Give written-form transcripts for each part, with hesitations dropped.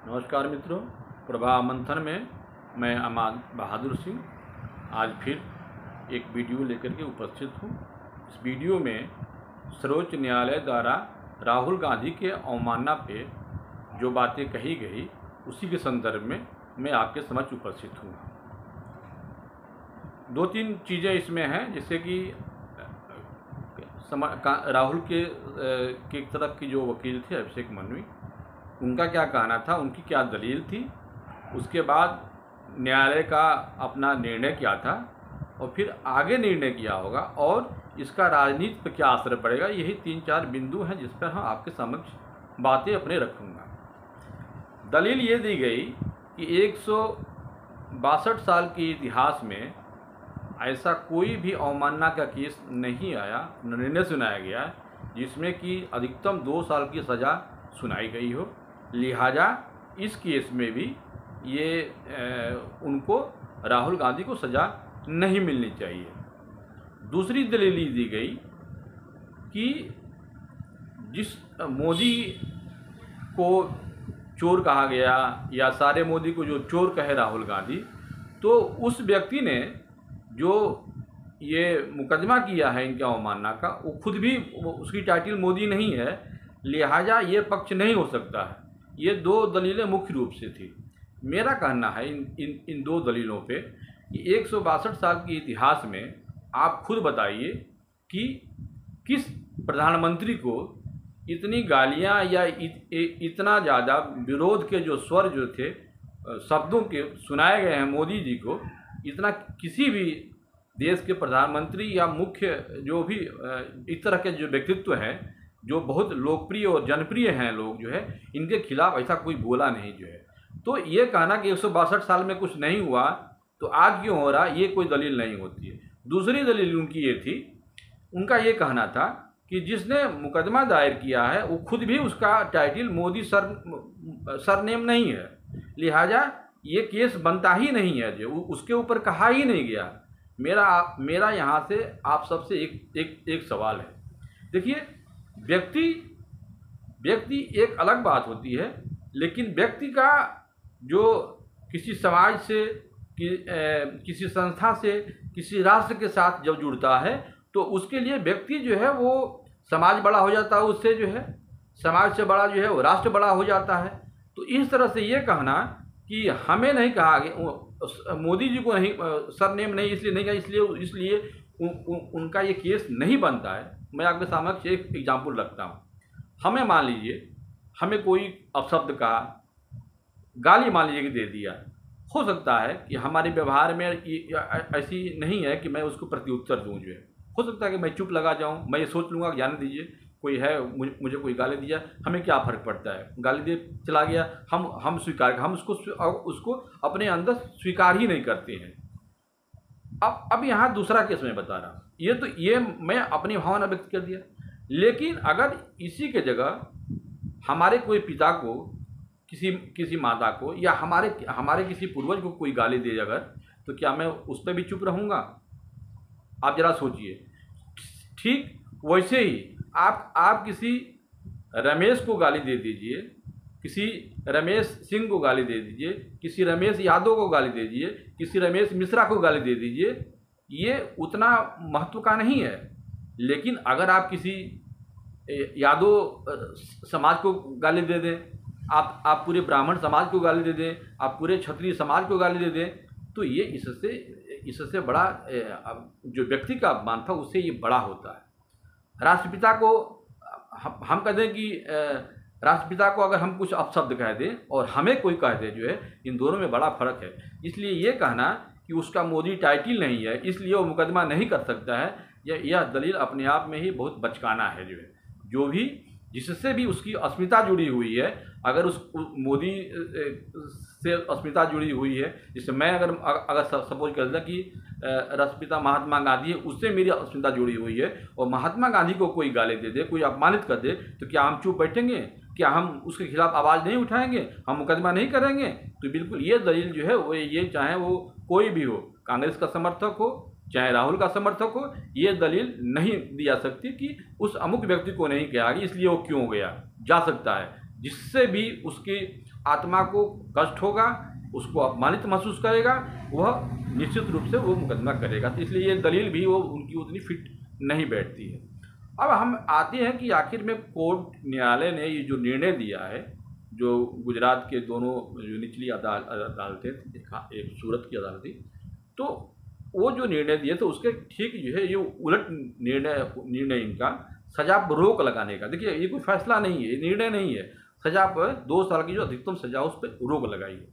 नमस्कार मित्रों, प्रभा मंथन में मैं अमान बहादुर सिंह आज फिर एक वीडियो लेकर के उपस्थित हूँ। इस वीडियो में सर्वोच्च न्यायालय द्वारा राहुल गांधी के अवमानना पे जो बातें कही गई उसी के संदर्भ में मैं आपके समक्ष उपस्थित हूँ। दो तीन चीज़ें इसमें हैं, जैसे कि राहुल के तरफ की जो वकील थे अभिषेक मनु, उनका क्या कहना था, उनकी क्या दलील थी, उसके बाद न्यायालय का अपना निर्णय क्या था और फिर आगे निर्णय किया होगा और इसका राजनीति पर क्या असर पड़ेगा। यही तीन चार बिंदु हैं जिस पर हम आपके समक्ष बातें अपने रखूँगा। दलील ये दी गई कि 162 साल के इतिहास में ऐसा कोई भी अवमानना का केस नहीं आया, निर्णय सुनाया गया जिसमें कि अधिकतम 2 साल की सज़ा सुनाई गई हो। लिहाजा इस केस में भी उनको राहुल गांधी को सज़ा नहीं मिलनी चाहिए। दूसरी दलील दी गई कि जिस मोदी को चोर कहा गया या सारे मोदी को जो चोर कहे राहुल गांधी, तो उस व्यक्ति ने जो ये मुकदमा किया है इनके अवमानना का, वो खुद भी उसकी टाइटल मोदी नहीं है, लिहाजा ये पक्ष नहीं हो सकता है। ये दो दलीलें मुख्य रूप से थी। मेरा कहना है इन दो दलीलों पे कि 162 साल के इतिहास में आप खुद बताइए कि किस प्रधानमंत्री को इतनी गालियां या इतना ज़्यादा विरोध के जो स्वर जो थे शब्दों के सुनाए गए हैं मोदी जी को, इतना किसी भी देश के प्रधानमंत्री या मुख्य जो भी इस तरह के जो व्यक्तित्व हैं जो बहुत लोकप्रिय और जनप्रिय हैं लोग जो है, इनके खिलाफ ऐसा कोई बोला नहीं जो है। तो ये कहना कि 162 साल में कुछ नहीं हुआ तो आज क्यों हो रहा, ये कोई दलील नहीं होती है। दूसरी दलील उनकी ये थी, उनका ये कहना था कि जिसने मुकदमा दायर किया है वो खुद भी उसका टाइटल मोदी सरनेम नहीं है, लिहाजा ये केस बनता ही नहीं है, जो उसके ऊपर कहा ही नहीं गया। मेरा यहाँ से आप सबसे एक सवाल है। देखिए, व्यक्ति एक अलग बात होती है, लेकिन व्यक्ति का जो किसी समाज से किसी संस्था से किसी राष्ट्र के साथ जब जुड़ता है तो उसके लिए व्यक्ति जो है वो समाज बड़ा हो जाता है, उससे जो है समाज से बड़ा जो है वो राष्ट्र बड़ा हो जाता है। तो इस तरह से ये कहना कि हमें नहीं कहा गया, मोदी जी को नहीं सरनेम नहीं इसलिए नहीं कहा, इसलिए उनका ये केस नहीं बनता है। मैं आपके सामने एक एग्जाम्पल रखता हूँ। हमें मान लीजिए हमें कोई अपशब्द का गाली मान लीजिए कि दे दिया, हो सकता है कि हमारे व्यवहार में ऐसी नहीं है कि मैं उसको प्रत्युत्तर दूँ जो है, हो सकता है कि मैं चुप लगा जाऊँ, मैं ये सोच लूँगा कि जाने दीजिए, कोई है मुझे कोई गाली दिया, हमें क्या फ़र्क पड़ता है, गाली दे चला गया, हम स्वीकार, हम उसको अपने अंदर स्वीकार ही नहीं करते हैं। अब यहाँ दूसरा केस मैं बता रहा हूँ, ये मैं अपनी भावना व्यक्त कर दिया, लेकिन अगर इसी के जगह हमारे कोई पिता को किसी माता को या हमारे किसी पूर्वज को कोई गाली दे अगर, तो क्या मैं उस पर भी चुप रहूँगा? आप ज़रा सोचिए। ठीक वैसे ही आप किसी रमेश को गाली दे दीजिए, किसी रमेश सिंह को गाली दे दीजिए, किसी रमेश यादव को गाली दे दीजिए, किसी रमेश मिश्रा को गाली दे दीजिए, ये उतना महत्व का नहीं है। लेकिन अगर आप किसी यादव समाज को गाली दे दें, आप पूरे ब्राह्मण समाज को गाली दे दें, आप पूरे क्षत्रिय समाज को गाली दे दें, तो ये इससे बड़ा जो व्यक्ति का अपमान था उससे ये बड़ा होता है। राष्ट्रपिता को हम कह दें कि राष्ट्रपिता को अगर हम कुछ अपशब्द कह दें और हमें कोई कह दे जो है, इन दोनों में बड़ा फ़र्क है। इसलिए ये कहना कि उसका मोदी टाइटल नहीं है इसलिए वो मुकदमा नहीं कर सकता है, यह दलील अपने आप में ही बहुत बचकाना है। जो भी जिससे भी उसकी अस्मिता जुड़ी हुई है, अगर उस मोदी से अस्मिता जुड़ी हुई है, जैसे मैं अगर सपोज कर दें कि राष्ट्रपिता महात्मा गांधी है, उससे मेरी अस्मिता जुड़ी हुई है और महात्मा गांधी को कोई गाली दे दे, कोई अपमानित कर दे, तो क्या हम चुप बैठेंगे? क्या हम उसके खिलाफ आवाज़ नहीं उठाएंगे? हम मुकदमा नहीं करेंगे? तो बिल्कुल ये दलील जो है वो ये चाहे वो कोई भी हो, कांग्रेस का समर्थक हो चाहे राहुल का समर्थक हो, ये दलील नहीं दी जा सकती कि उस अमुक व्यक्ति को नहीं किया गया इसलिए वो क्यों गया। जा सकता है, जिससे भी उसकी आत्मा को कष्ट होगा, उसको अपमानित महसूस करेगा, वह निश्चित रूप से वो मुकदमा करेगा। तो इसलिए ये दलील भी वो उनकी उतनी फिट नहीं बैठती है। अब हम आते हैं कि आखिर में कोर्ट न्यायालय ने ये जो निर्णय दिया है, जो गुजरात के दोनों जो निचली अदालतें, एक सूरत की अदालत थी, तो वो जो निर्णय दिए तो उसके ठीक जो है ये उलट निर्णय इनका सजा पर रोक लगाने का। देखिए ये कोई फैसला नहीं है, ये निर्णय नहीं है, सजा पर 2 साल की जो अधिकतम सजा उस पर रोक लगाई है।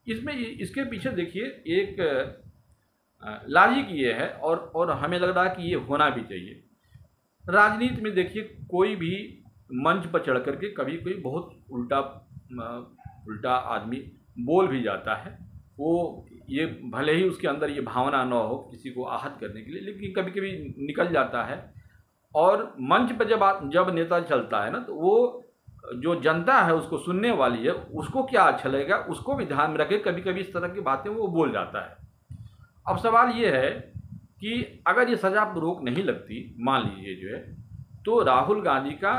इसमें इसके पीछे देखिए एक लॉजिक ये है, और हमें लग रहा है कि ये होना भी चाहिए। राजनीति में देखिए कोई भी मंच पर चढ़ करके कभी कोई बहुत उल्टा आदमी बोल भी जाता है, वो ये भले ही उसके अंदर ये भावना न हो किसी को आहत करने के लिए, लेकिन कभी कभी निकल जाता है। और मंच पर जब नेता चलता है ना, तो वो जो जनता है उसको सुनने वाली है, उसको क्या अच्छा लगेगा उसको भी ध्यान में रखे, कभी कभी इस तरह की बातें वो बोल जाता है। अब सवाल ये है कि अगर ये सजा पर रोक नहीं लगती, मान लीजिए जो है, तो राहुल गांधी का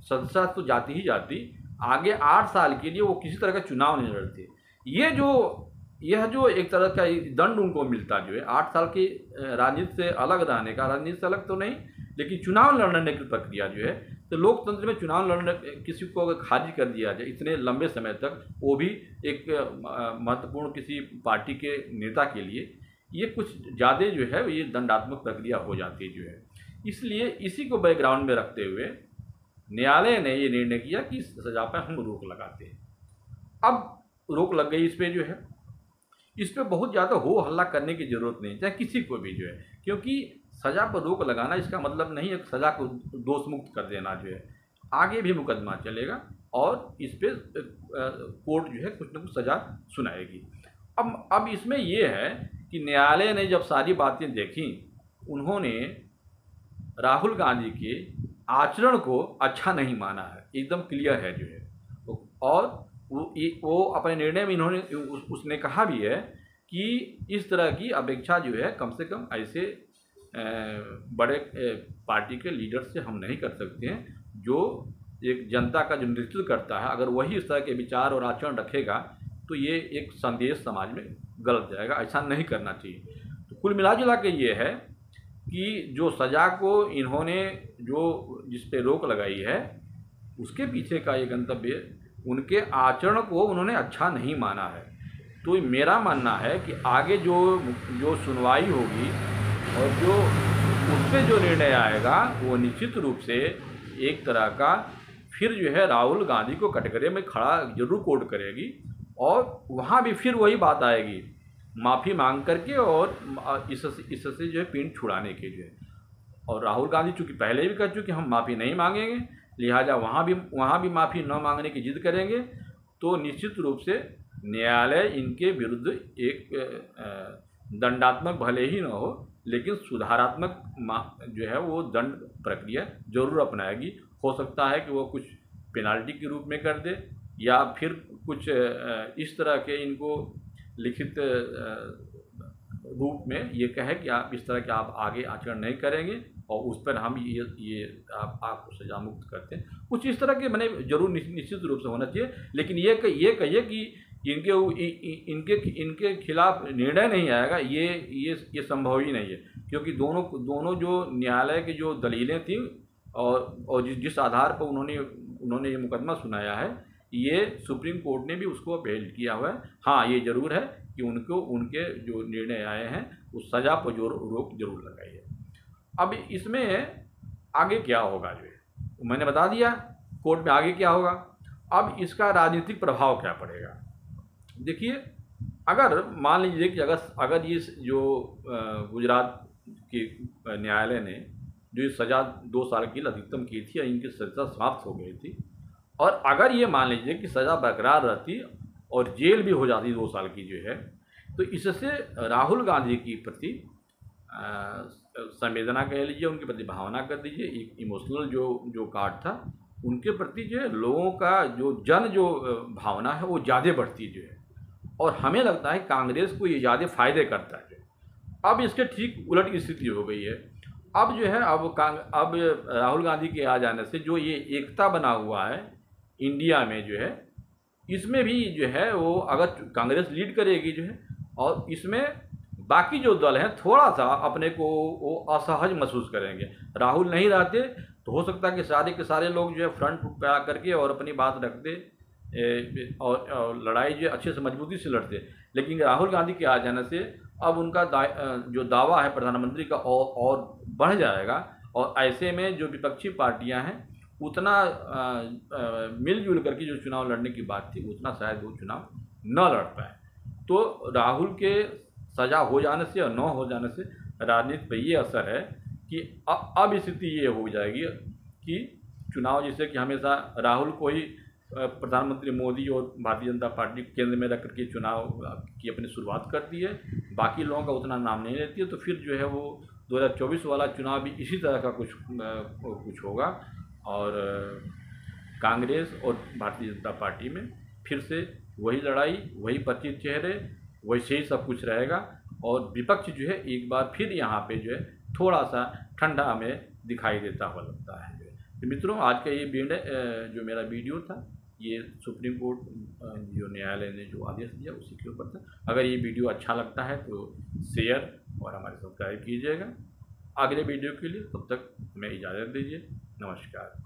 सदस्यता तो जाती ही जाती, आगे 8 साल के लिए वो किसी तरह का चुनाव नहीं लड़ते। यह जो एक तरह का दंड उनको मिलता जो है 8 साल की राजनीति से अलग रहने का, राजनीति से अलग तो नहीं लेकिन चुनाव लड़ने की प्रक्रिया जो है, तो लोकतंत्र में चुनाव लड़ने किसी को अगर खारिज कर दिया जाए इतने लंबे समय तक, वो भी एक महत्वपूर्ण किसी पार्टी के नेता के लिए, ये कुछ ज़्यादा जो है ये दंडात्मक प्रक्रिया हो जाती है जो है। इसलिए इसी को बैकग्राउंड में रखते हुए न्यायालय ने ये निर्णय किया कि इस सजा पर हम रोक लगाते हैं। अब रोक लग गई इस पर जो है, इस पर बहुत ज़्यादा हो हल्ला करने की ज़रूरत नहीं, चाहे किसी को भी जो है, क्योंकि सज़ा पर रोक लगाना इसका मतलब नहीं है सज़ा को दोष मुक्त कर देना जो है। आगे भी मुकदमा चलेगा और इस पर कोर्ट जो है कुछ न कुछ सज़ा सुनाएगी। अब इसमें ये है कि न्यायालय ने जब सारी बातें देखी, उन्होंने राहुल गांधी के आचरण को अच्छा नहीं माना है, एकदम क्लियर है जो है। और वो अपने निर्णय में उसने कहा भी है कि इस तरह की अपेक्षा जो है कम से कम ऐसे बड़े पार्टी के लीडर से हम नहीं कर सकते हैं, जो एक जनता का जो नेतृत्व करता है, अगर वही इस तरह के विचार और आचरण रखेगा तो ये एक संदेश समाज में गलत जाएगा, ऐसा नहीं करना चाहिए। तो कुल मिला जुला के ये है कि जो सज़ा को इन्होंने जिस पे रोक लगाई है, उसके पीछे का ये गंतव्य उनके आचरण को उन्होंने अच्छा नहीं माना है। तो मेरा मानना है कि आगे जो सुनवाई होगी और जो उस पर जो निर्णय आएगा, वो निश्चित रूप से एक तरह का फिर जो है राहुल गांधी को कटघरे में खड़ा जरूर कोर्ट करेगी, और वहाँ भी फिर वही बात आएगी, माफ़ी मांग करके और इससे जो है पिंड छुड़ाने के जो है। और राहुल गांधी चूँकि पहले भी कह चुके हम माफ़ी नहीं मांगेंगे, लिहाजा वहाँ भी माफ़ी न मांगने की जिद करेंगे, तो निश्चित रूप से न्यायालय इनके विरुद्ध एक दंडात्मक भले ही न हो लेकिन सुधारात्मक जो है वो दंड प्रक्रिया जरूर अपनाएगी। हो सकता है कि वो कुछ पेनाल्टी के रूप में कर दे, या फिर कुछ इस तरह के इनको लिखित रूप में ये कहे कि आप इस तरह के आप आगे आचरण नहीं करेंगे और उस पर हम ये आपको सजा मुक्त करते हैं, कुछ इस तरह के मैंने जरूर निश्चित रूप से होना चाहिए। लेकिन ये कहिए कि इनके खिलाफ निर्णय नहीं आएगा, ये संभव ही नहीं है, क्योंकि दोनों जो न्यायालय की जो दलीलें थी और जिस आधार पर उन्होंने ये मुकदमा सुनाया है, ये सुप्रीम कोर्ट ने भी उसको अपील किया हुआ है। हाँ, ये जरूर है कि उनके जो निर्णय आए हैं उस सज़ा पर जो रोक जरूर लगाई है। अब इसमें आगे क्या होगा जो है मैंने बता दिया, कोर्ट में आगे क्या होगा। अब इसका राजनीतिक प्रभाव क्या पड़ेगा। देखिए, अगर मान लीजिए कि अगर ये जो गुजरात के न्यायालय ने जो सज़ा 2 साल की अधिकतम की थी, इनकी सज़ा समाप्त हो गई थी, और अगर ये मान लीजिए कि सज़ा बरकरार रहती और जेल भी हो जाती 2 साल की जो है, तो इससे राहुल गांधी की प्रति संवेदना कह लीजिए, उनके प्रति भावना कर दीजिए, एक इमोशनल जो कार्ड था उनके प्रति जो है लोगों का जो भावना है वो ज़्यादा बढ़ती जो है, और हमें लगता है कांग्रेस को ये ज़्यादा फ़ायदे करता है। अब इसके ठीक उलट स्थिति हो गई है। अब जो है अब राहुल गांधी के आ जाने से जो ये एकता बना हुआ है, इंडिया में जो है, इसमें भी जो है वो अगर कांग्रेस लीड करेगी जो है, और इसमें बाकी जो दल हैं थोड़ा सा अपने को वो असहज महसूस करेंगे। राहुल नहीं रहते तो हो सकता है कि सारे के सारे लोग जो है फ्रंट पे आ करके और अपनी बात रखते, और लड़ाई जो अच्छे से मजबूती से लड़ते। लेकिन राहुल गांधी के आ जाने से अब उनका जो दावा है प्रधानमंत्री का और बढ़ जाएगा, और ऐसे में जो विपक्षी पार्टियां हैं उतना मिलजुल करके जो चुनाव लड़ने की बात थी उतना शायद वो चुनाव न लड़ पाए। तो राहुल के सजा हो जाने से और न हो जाने से राजनीति पर ये असर है कि अब स्थिति ये हो जाएगी कि चुनाव जैसे कि हमेशा राहुल को ही प्रधानमंत्री मोदी और भारतीय जनता पार्टी केंद्र में रख करके चुनाव की अपनी शुरुआत करती है, बाकी लोगों का उतना नाम नहीं लेती है। तो फिर जो है वो 2024 वाला चुनाव भी इसी तरह का कुछ होगा, और कांग्रेस और भारतीय जनता पार्टी में फिर से वही लड़ाई, वही 25 चेहरे, वैसे ही सब कुछ रहेगा, और विपक्ष जो है एक बार फिर यहाँ पे जो है थोड़ा सा ठंडा हमें दिखाई देता हुआ लगता है। तो मित्रों, आज का ये जो मेरा वीडियो था ये सुप्रीम कोर्ट जो न्यायालय ने जो आदेश दिया उसी के ऊपर था। अगर ये वीडियो अच्छा लगता है तो शेयर और हमारे सब्सक्राइब कीजिएगा। अगले वीडियो के लिए तब तक हमें इजाज़त दीजिए। नमस्कार।